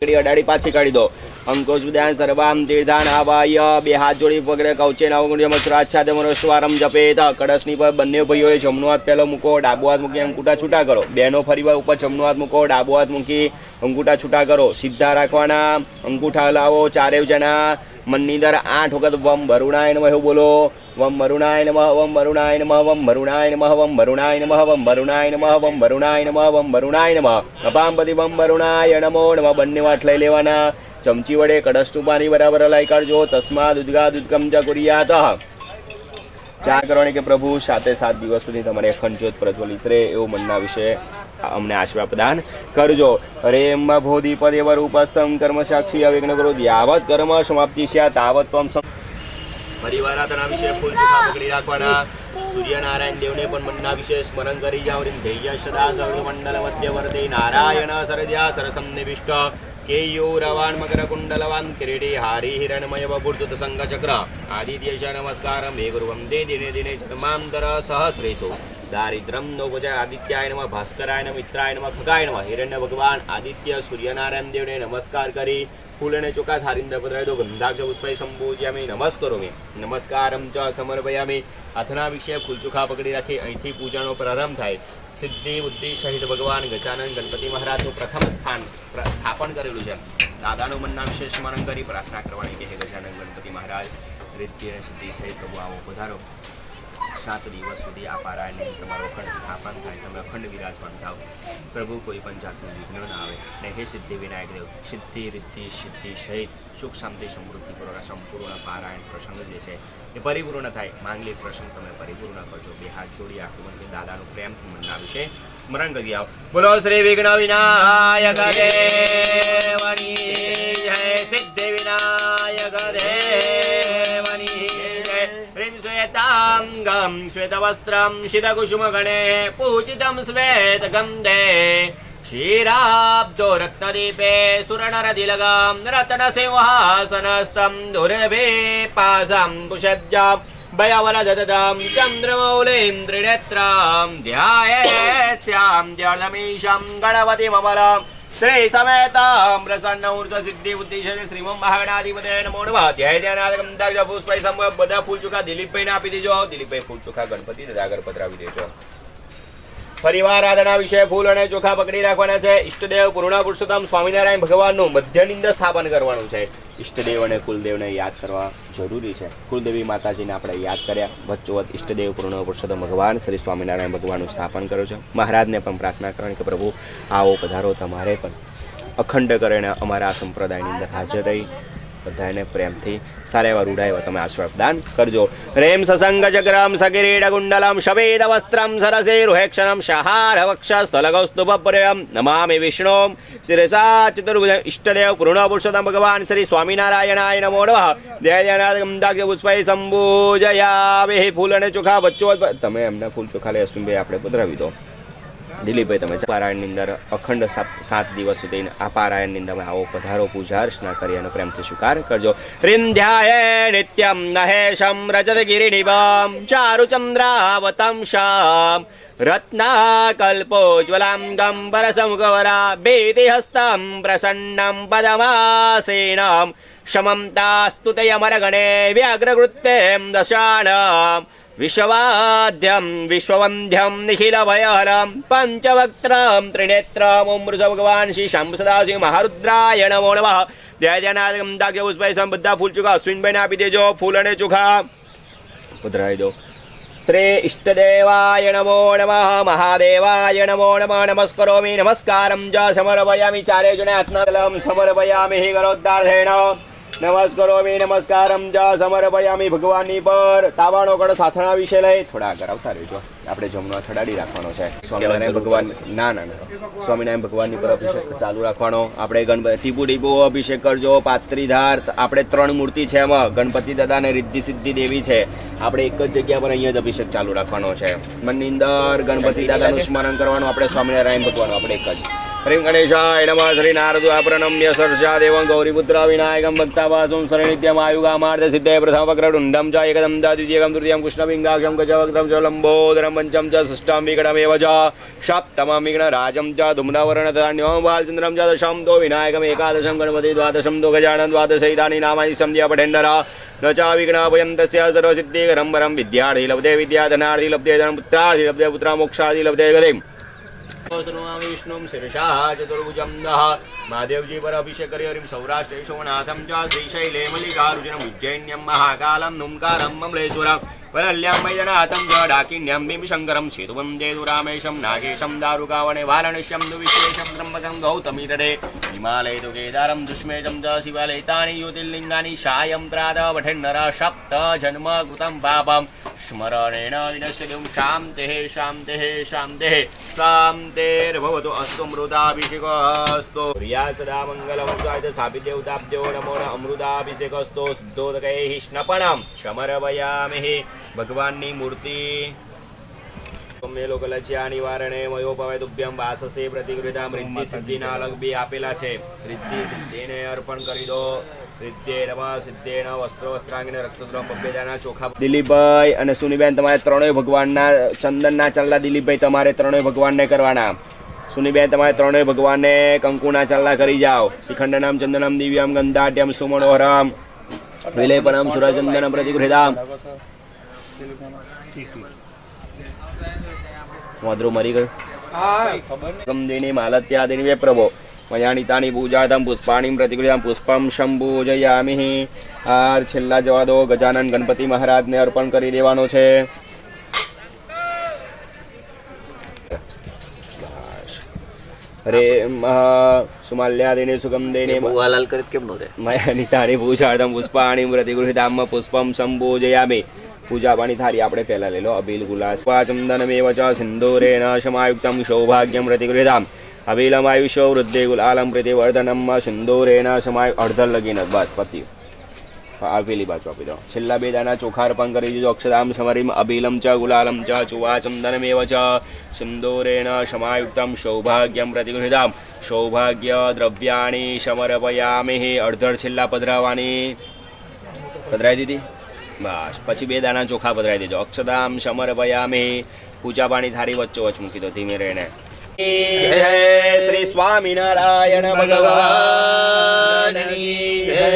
અડાડી પાછી કાઢી દો. અંકોશ વિદ્યાન સર્વામ તીર્થાન આવાય. બે હાથ જોડી પકડે કૌચે નવગુણ્યમસ્રાચ્છાદમરો સ્વારમ જપેત. કળશની પર બંને ભાઈઓએ જમણો હાથ પહેલો મૂકો, ડાબો હાથ મૂકી અંગૂઠા છૂટા કરો. બેનો ફરીવાર ઉપર જમણો હાથ મૂકો, ડાબો હાથ મૂકી અંગૂઠા છૂટા કરો. સીધા રાખવાના, અંગૂઠા હલાવો. ચારેવ જણા મનની અંદર 8 વખત વમ વરુણાય નમઃ એવું બોલો. વમ વરુણાય નમઃ, વમ વરુણાય નમઃ, વમ વરુણાય નમઃ, વમ વરુણાય નમઃ, વમ વરુણાય નમઃ, વમ વરુણાય નમઃ, વમ વરુણાય નમઃ. અપામપતિ વમ વરુણાય નમો નમઃ. બંને વાટ લઈ લેવાના. ચમચી વડે કળશનું પાણી બરાબર હલાઈ કાઢજો. તસ્માદ ઉદ્ગાદ ઉદ્ગમ જ કુર્યાત. ચા કરવાની કે પ્રભુ 7 દિવસ સુધી તમારે અખંડ જ્યોત પ્રજ્વલિત રહે એવું મનના વિશે અમને આશીર્વાદ પ્રદાન કરજો. રેમ ભોધિપદેવ રૂપસ્તમ કર્મ સાક્ષી અવિઘ્ન કરો યાવત કર્મ સમાપ્તિ સ્યા તાવત ત્વમ. પરિવાર આતના વિશે ફૂલ ચોખા પકડી રાખવાના. સૂર્યનારાયણ દેવને પણ મનના વિશે સ્મરણ કરી જાઓ. ધૈર્ય સદા સર્વમંડલ મધ્યવર્તી નારાયણ સરદ્યા સરસમ નિવિષ્ટ કેયુરવાન મકર કુંડલવાન કિરીટી હારી હિરણમય બુર્તુત સંઘ ચક્ર આદિત્યશ નમસ્કાર મે ગુરુ વંદે દિને દિને જન્માંતર સહસ્રેષુ દારિદ્રમ નોપજય આદિત્યાય નમઃ ભાસ્કરાય નમઃ મિત્રાય નમઃ ખગાય નમઃ હિરણ્ય ભગવાન આદિત્ય સૂર્યનારાયણ દેવને નમસ્કાર કરી ફૂલ અને ચોખા થારીને પધરાવી દો. ગંધાક્ષ પુષ્પૈ સંપૂજ્યામિ નમસ્કરોમિ નમસ્કારમ ચ સમર્પયામિ. અથના વિશે ફૂલ ચોખા પકડી રાખી અહીંથી પૂજાનો પ્રારંભ થાય. સિદ્ધિ બુદ્ધિ સહિત ભગવાન ગજાનન ગણપતિ મહારાજનું પ્રથમ સ્થાપન કરેલું છે. દાદાનું મનના વિશે સ્મરણ કરી પ્રાર્થના કરવાની કે હે ગજાનન ગણપતિ મહારાજ રિદ્ધિ અને સિદ્ધિ સહિત પ્રભુ આવો પધારો. 7 દિવસ સુધી આ પારાયણની તમારો અખંડ સ્થાપન થાય, તમે અખંડ વિરાજમાન થાવ. પ્રભુ કોઈ પણ જાતનું વિઘ્ન ના આવે. ને હે સિદ્ધિ વિનાયક દેવ સિદ્ધિ રિદ્ધિ સિદ્ધિ સહિત સુખ શાંતિ સમૃદ્ધિ પૂર્વક સંપૂર્ણ પારાયણ પ્રસંગ જે છે એ પરિપૂર્ણ થાય. માંગલિક પ્રસંગ તમે પરિપૂર્ણ કરજો. બે હાથ જોડી આખું મંદિર દાદાનું પ્રેમથી મનના વિશે સ્મરણ કરી આવો. બોલો શ્રી વિઘ્ન વિનાયક દેવની જય. સિદ્ધિ વિનાયક દેવની જય. હ્રીં શ્વેતાંગમ શ્વેતવસ્ત્રમ શિતકુસુમગણે પૂજિતમ શ્વેતગંધે ક્ષીરાબ્દો રત્નદીપે સુરનરતિલકમ રત્નસિંહાસનસ્તમ દુર્ભે પાસમ કુશબ્જામ ભયવરદતમ ચંદ્રમૌલિં ત્રિનેત્રમ ધ્યાયેત્સ્યામ ધ્યાનમીશમ ગણપતિમબલમ શ્રી સમેતમ પ્રસન્ન ઉર્જ સિદ્ધિ બુદ્ધિ શ્રીમમ મહાગણાધિપતે નમો નમઃ. ધ્યાય ધ્યાનાદકમ દાગ્ય પુષ્પૈ સમ. બધા ફૂલ ચોખા દિલીપભાઈને આપી દેજો. દિલીપભાઈ ફૂલ ચોખા ગણપતિ દાદા આગળ પધરાવી દેજો. પરિવાર આરાધના વિશે ફૂલ અને ચોખા પકડી રાખવાના છે. ઈષ્ટદેવ પૂર્ણ પુરુષોત્તમ સ્વામિનારાયણ ભગવાનનું મધ્યનિંદ સ્થાપન કરવાનું છે. ઈષ્ટદેવ અને કુલદેવને યાદ કરવા જરૂરી છે. કુલદેવી માતાજીને આપણે યાદ કર્યા. વચ્ચોવચ ઈષ્ટદેવ પૂર્ણ પુરુષોત્તમ ભગવાન શ્રી સ્વામિનારાયણ ભગવાનનું સ્થાપન કર્યું છે. મહારાજને પણ પ્રાર્થના કરવાની કે પ્રભુ આવો પધારો. તમારે પણ અખંડ કરીને અમારા સંપ્રદાયની અંદર હાજર રહી બધાને પ્રેમથી સારા એવા રૂડા એવા તમે આશીર્વાદ દાન કરજો. રેમ સસંગ ચક્રમ સકિરીટ કુંડલમ શવેદ વસ્ત્રમ સરસેરુહેક્ષણમ શહાર વક્ષસ્થલગૌસ્તુભપ્રયમ નમામિ વિષ્ણુ શિરસા ચતુર્ભુજ. ઈષ્ટદેવ પૂર્ણ પુરુષોત્તમ ભગવાન શ્રી સ્વામિનારાયણાય નમો નમઃ. જય પુષ્પૈ સંભૂજયામિ. ફૂલ અને ચોખા વચ્ચો તમે એમને ફૂલ ચોખા લઈ અશ્વિનભાઈ આપણે પધરાવી દો. દિલીપભાઈ તમે પારાયણની અંદર અખંડ 7 દિવસ સુધી આ પારાયણની અંદર આવો પધારો. પૂજા અર્ચના કરી અને પ્રેમથી સ્વીકાર કરજો. રિંધ્યાય નિત્યમ નહેશમ રજત ગિરિનિભમ ચારુચંદ્રાવતમ શામ રત્નાકલ્પોજ્વલામ ગંબરસમુખવરા ભીતિહસ્તમ પ્રસન્નમ પદમાસેનમ શમં તાસ્તુ તયમરગણે વ્યાઘ્રકૃત્યમ દશાણમ વિશ્વવાદ્યમ વિશ્વવંધ્યમ નિખિલભયહરમ પંચવક્ત્રમ ત્રિનેત્રમ. ઓમ મૃષ ભગવાન શ્રી શાંબ સદાશિવ મહારુદ્રાય નમો નમઃ. ધ્યાનાદકમ દાગ્ય પુષ્પૈ બધા ફૂલ ચોખા અશ્વિનભાઈને આપી દેજો. ફૂલ અને ચોખા પધરાવી દો. શ્રી ઈષ્ટદેવાય નમો નમઃ. મહાદેવાય નમો નમઃ. નમસ્કરોમિ નમસ્કારમ જ સમર્પયામિ. ચારે જણે હાથના સમર્પયામિ હિ કરોદ્ધાર્થેણ. નમસ્કરોમિ નમસ્કારમ જ સમર્પયામિ. ભગવાનની પર તાવાણો કળ સાથણા વિશે લઈ થોડા આગળ આવતા રહેજો. આપણે જમણો ચડાડી રાખવાનો છે. સ્વામિનારાયણ ભગવાન ના સ્વામિનારાયણ ભગવાનની પર અભિષેક ચાલુ રાખવાનો. આપણે ગણપતિ ટીપુ અભિષેક કરજો. પાત્રીધાર આપણે 3 મૂર્તિ છે. એમાં ગણપતિ દાદા અને રિદ્ધિ સિદ્ધિ દેવી છે. આપણે એક જ જગ્યા પર અહીંયા જ અભિષેક ચાલુ રાખવાનો છે. મનની અંદર ગણપતિ દાદાનું સ્મરણ કરવાનું. આપણે સ્વામિનારાયણ ભગવાન આપણે એક જ ह्रीं गणेशाय नमः श्री नारदाप्रणम्य सर्षा देवं गौरीपुत्र विनायकं भक्तावासं शरणित्यमायुगामार्थ सिद्धे प्रथम वक्रतुण्डं च एकदं च द्वितीयं तृतीयं कृष्णपिङ्गाक्षं गजवक्त्रं च लम्बोदरं पञ्चमं च षष्ठं विकटमेव च सप्तमं विघ्नराजं च धूम्रवर्णधान्यं बालचन्द्रं च दशं तो विनायकम् एकादशं गणपति द्वादशं तो गजानन द्वादशैतानि नामानि संध्या पठेन्नर न च विघ्नभयं तस्य सर्वसिद्धिकरं वरं विद्यार्थी लभते विद्याधनार्थी लभते धनपुत्रार्थी लभते पुत्रमोक्षार्थी लभते गतिम् विष्णुं शिरसा चतुर्भुजं नः महादेवजी पर अभिषेक हरिं सौराष्ट्रे सोमनाथं च श्रीशैले मल्लिकार्जुनम् उज्जैन्यं महाकालं नुंकारं ममलेश्वरं वरल्यां मैदनाथं च डाकिन्यं भीमशङ्करं सेतुवन्दे दुरामेशं नागेशं दारुकावणे वाराणस्यं तु विश्वेशं त्र्यम्बकं गौतमीतटे हिमालये तु केदारं दुष्मेजं च शिवालये तानि ज्योतिर्लिङ्गानि सायं प्रातः पठेन्नर सप्त जन्म कृतं पापं स्मरणेन विनश्यति शान्तिः शान्तिः शान्तिः शान्तिर्भवतु अस्तु मृताभिषेकस्तु प्रिया सदा मङ्गलमस्वाय सापिदेवताभ्यो नमो नमः अमृताभिषेकस्तु शुद्धोदकैः स्नपनं समर्पयामि भगवानની મૂર્તિ મેં લોકલચ્યા નિવારણે મયોપવય તુભ્યમ વાસસે પ્રતિગૃહતા રિદ્ધિ સિદ્ધિના અલગ બી આપેલા છે રિદ્ધિ સિદ્ધિને અર્પણ કરી દો રિદ્ધે નમઃ સિદ્ધેન વસ્ત્ર વસ્ત્રાંગીને રક્તદ્રવ પબ્બેદાના ચોખા દિલીપભાઈ અને સુનીબેન તમારે ત્રણેય ભગવાનના ચંદનના ચાંદલા દિલીપભાઈ તમારે ત્રણેય ભગવાનને કરવાના સુનીબેન તમારે ત્રણેય ભગવાનને કંકુના ચાંદલા કરી જાઓ શ્રીખંડનમ ચંદનમ દિવ્યમ ગંધાઢ્યમ સુમનોહરમ વિલેપનમ સુરચંદનમ પ્રતિગૃહતામ મોદ્રો મરી ગયો દેને માલત્યાદિની વે પ્રભો મયાનિતાની પૂજાતમ પુષ્પાણીમ પ્રતિગૃહતામ પુષ્પમ શંભૂજયામિ આર છેલ્લા જવા દો ગજાનન ગણપતિ મહારાજને અર્પણ કરી દેવાનો છે હરે સુમાલ્યાદિને સુગંધેને બુવાલાલ કરીત કેમ નો રે મયાનિતાની પૂજાતમ પુષ્પાણીમ પ્રતિગૃહતામ પુષ્પમ શંભૂજયામિ पूजा पानी थारी आपणे पहला ले लो अबील गुलास चंदनमेव च सिंदूरेण शमायुक्तं सौभाग्यं प्रतिगृहताम् अबीलम आयुष्यो वृद्धे गुलालम प्रतिवर्धनम सिंदूरेण शमाय अर्धर लगीन बस पति आपेली बाजू आपी दो छेल्ला बे दाना ચોખા અર્પણ કરી દીધો અક્ષતામ સમરીમ અબીલમ ચ ગુલાલમ ચ ચુવા ચંદનમેવ ચ સિંદૂરેણ શમાયુક્તમ સૌભાગ્યમ પ્રતિગૃહતામ સૌભાગ્ય દ્રવ્યાણી સમર્પયામિ અર્ધર છેલ્લા પધરાવાની પધરાઈ દીધી બસ પછી બે દાના ચોખા પધરાઈ દેજો અક્ષતામ સમર્પયામિ પૂજા પાણી થારી વચ્ચોવચ મૂકી દો ધીમે રહીને જય શ્રી સ્વામિનારાયણ ભગવાનની જય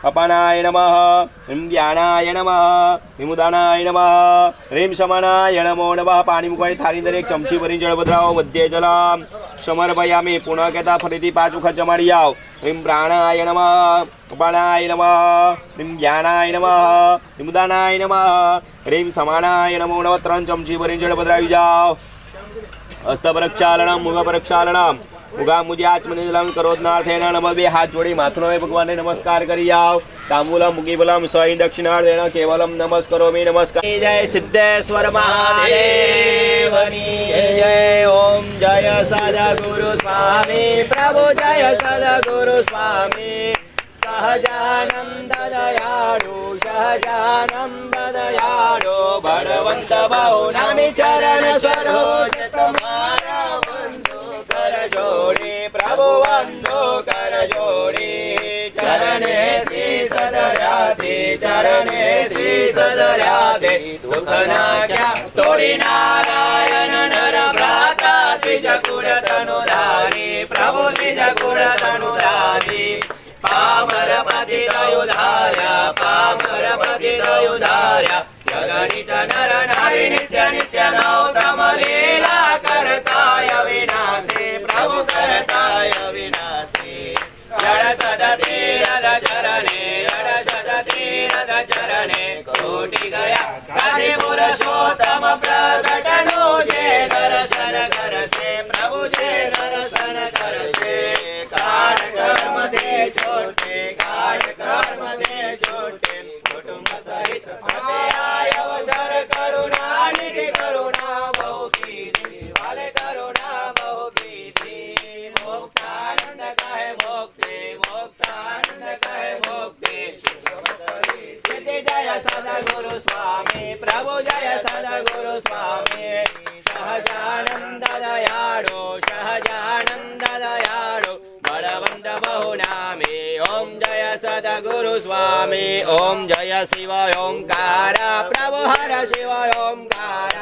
અપાનાય નમઃ જ્ઞાનાય નમઃ વિમુદાનાય નમઃ રીમ શમનાય નમો નમઃ પાણી મૂકવાની થાળી દરેક ચમચી ભરી જળ પધરાવો મધ્ય જલમ સમર્પયામિ પુનઃ કહેતા ફરીથી પાંચ વખત જમાડી જાઓ રીમ પ્રાણાય નમઃ અપાનાય નમઃ રીમ જ્ઞાનાય નમઃ વિમુદાનાય નમઃ રીમ સમાનાય નમો નમઃ ત્રણ ચમચી ભરી જળ પધરાવી જાઓ હસ્ત પ્રક્ષાલનમ મુખ પ્રક્ષાલનમ मुगा मुझे आचमनिजलम करोदनार्थेन नमः बे हाथ जोड़ी माथुनो भगवान ने नमस्कार करी आओ तांबूलम मुगीबलम सही दक्षिणार्थेन केवलम नमस्करोमि नमस्कार जय सिद्धेश्वर महादेवनी जय ओम जय सद्गुरु स्वामी प्रभु जय सद्गुरु स्वामी सहजानंद दयाळु भगवंत बहुनामी चरण सरोज तुम्हारा कर जोड़ी प्रभु बंधु कर जोड़ी चरणे सी सदर्यादे चरणे सी सदर्यादे दुख ना क्या तोरी नारायण नर भ्राता द्विज कुल तनुधारी प्रभु द्विज कुल तनुधारी पामर पति दयुधार्या पामर पति दयुधार्या जगणित नर नारी नित्य नित्य नौतम लीला करताय विनाशे प्रभु करताय विनाशे जड़ सदति रद चरणे कोटि गया काशी पुरुषोत्तम प्रकटनु जे दर्शन करसे प्रभु जे दर्शन करसे काल कर्म दे छोटे काल कर्म दे छोटे कुटुंब सहित हसे आय अवसर करुणा निधि करुणा बहु कीधी वाले करुणा बहु कीधी मोक्तानंद कहे मोक्ते मोक्तानंद कहे मोक्ते सिद्धि जय सद्गुरु स्वामी गुरु स्वामी ओम जय शिव ओंकार प्रभु हर शिव ओंकार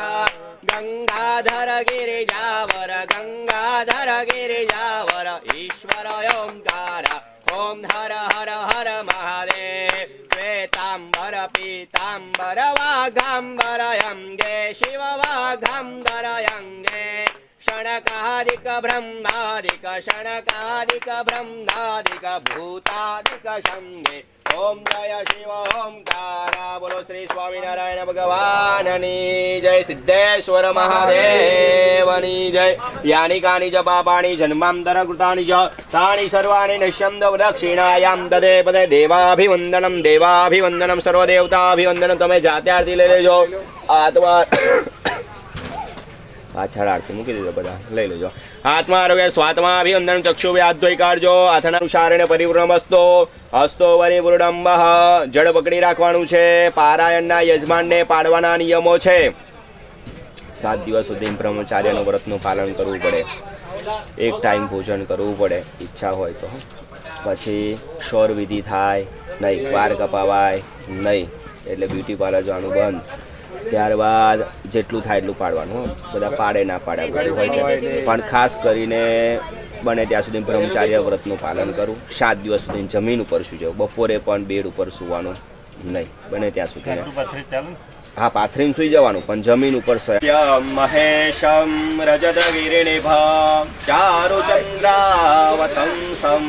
गंगाधर गिरिजावर ईश्वर ओंकार ओम हर हर हर महादेव श्वेतांबर पीतांबर वाघांबर अंगे शिव वाघांबर अंगे शणकादिक ब्रह्मादिक भूतादिक शंगे ओम जय शिव ओंकार बोलो श्री स्वामीनारायण भगवाननी जय सिद्धेश्वर महादेवनी जय यानी कानि च पापानि जन्मांतर कृतानि च तानि सर्वाणि नश्यन्त दक्षिणायां तदे पदे देवाभिवंदनम सर्वदेवताभिवंदनम તમે જાતે આરતી લઈ લેજો આત્મા પાછળ આરતી મૂકી દીધો બધા લઈ લેજો આત્મા આરોગ્ય સ્વાત્મા અભિવંદન ચક્ષુ વ્યાધ્વય કાઢજો અથનાનુસારેણ પરિપૂર્ણમસ્તો હસ્તો પરિપૂર્ણમઃ જળ પકડી રાખવાનું છે પારાયણના યજમાનને પાડવાના નિયમો છે 7 દિવસ સુધી બ્રહ્મચાર્યનું વ્રતનું પાલન કરવું પડે એક ટાઈમ ભોજન કરવું પડે ઈચ્છા હોય તો પછી ક્ષૌર વિધિ થાય નહીં વાર કપાવાય નહીં એટલે બ્યુટી પાર્લર જવાનું બંધ ત્યારબાદ જેટલું થાય એટલું પાડવાનું બધા પાડે ના પાડે બધું હોય છે પણ ખાસ કરીને બને ત્યાં સુધી બ્રહ્મચાર્ય વ્રતનું પાલન કરું 7 દિવસ સુધી જમીન ઉપર સૂઈ બપોરે પણ બેડ ઉપર સૂવાનું નહીં બને ત્યાં સુધી હા પાથરીને સૂઈ જવાનું પણ જમીન ઉપર મહેશમ રજત ગિરિનિભ ચારુચંદ્રાવતંસમ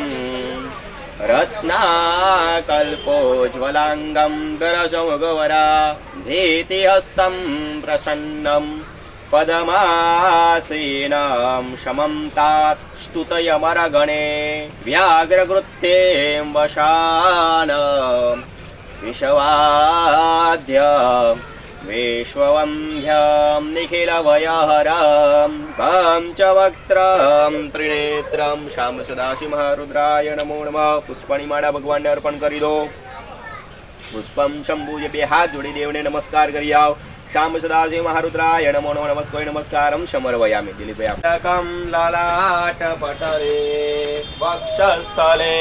रत्नाकल्पोज्ज्वलाङ्गं दरसमुगवरा भीतिहस्तं प्रसन्नं पदमासीनं शमं तात स्तुतयमरगणे व्याघ्रकृत्यें वशान विश्वाद्य विश्ववन्ध्यं निखिलभयहरं पंचवक्त्रं त्रिनेत्रं श्याम सदाशिव महारुद्राय नमो नमः पुष्पणी माળા ભગવાનને અર્પણ કરી દો પુષ્પમ શંભુજે બે હાથ જોડી દેવને નમસ્કાર કરી આવ શ્યામ સદાશિવ મહારુદ્રાય નમો નમસ્કોય નમસ્કારમ સમર્પયામિ દિલીપભાઈ કમ લલાટ પટલે વક્ષસ્થલે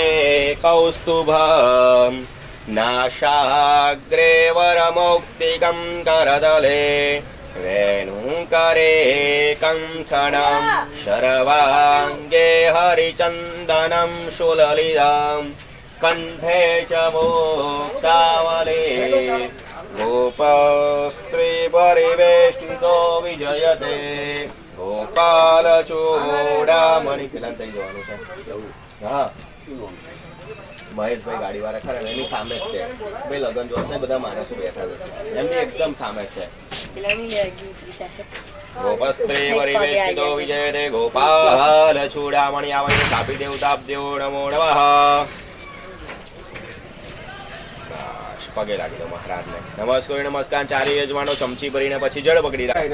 કૌસ્તુભમ नाशाग्रे वरमौक्तिकं करदले वेणुकरे कङ्कणं शर्वाङ्गे हरिचन्दनं सुललितं कण्ठे च मुक्तावले गोपस्त्रीपरिवेष्टितो विजयते गोपालचूडामणि મહેશભાઈ ગાડીવાળા ખરા એની સામે જ છે ભાઈ લગન જોત ને બધા માણસો બેઠા છે એમની એકદમ સામે છે ગોપસ્ત્રી પરિવેષ્ટિતો વિજયતે ગોપાલ ચૂડામણિ આવે કાપી દેવતાભ્યો નમો નમઃ પગે લાગી દો મહારાજને નમસ્કાર નમસ્કાર ચારે યજમાનો ચમચી ભરીને પછી જળ પકડી રાખે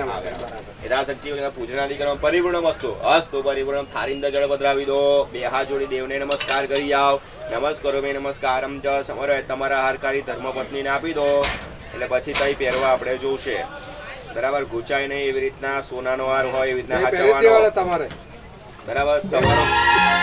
યથાશક્તિ પૂજનાદિ કરવા પરિપૂર્ણ વસ્તુ અસ્તુ પરિપૂર્ણ થારીંદ જળ પધરાવી દો બે હાથ જોડી દેવને નમસ્કાર કરી આવ નમસ્કારો મે નમસ્કારમ જ સમરો તમારા હારકારી ધર્મપત્નીને આપી દો એટલે પછી તઈ પહેરવા આપણે જોશે બરાબર ગુચાય નહીં એવી રીતના સોનાનો હાર હોય એવી રીતના હાચવાનો તમારે બરાબર તમારો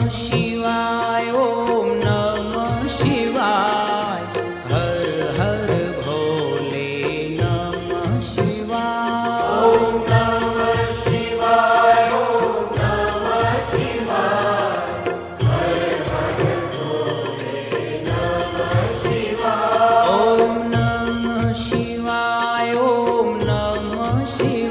शिवाय ओम नमः शिवाय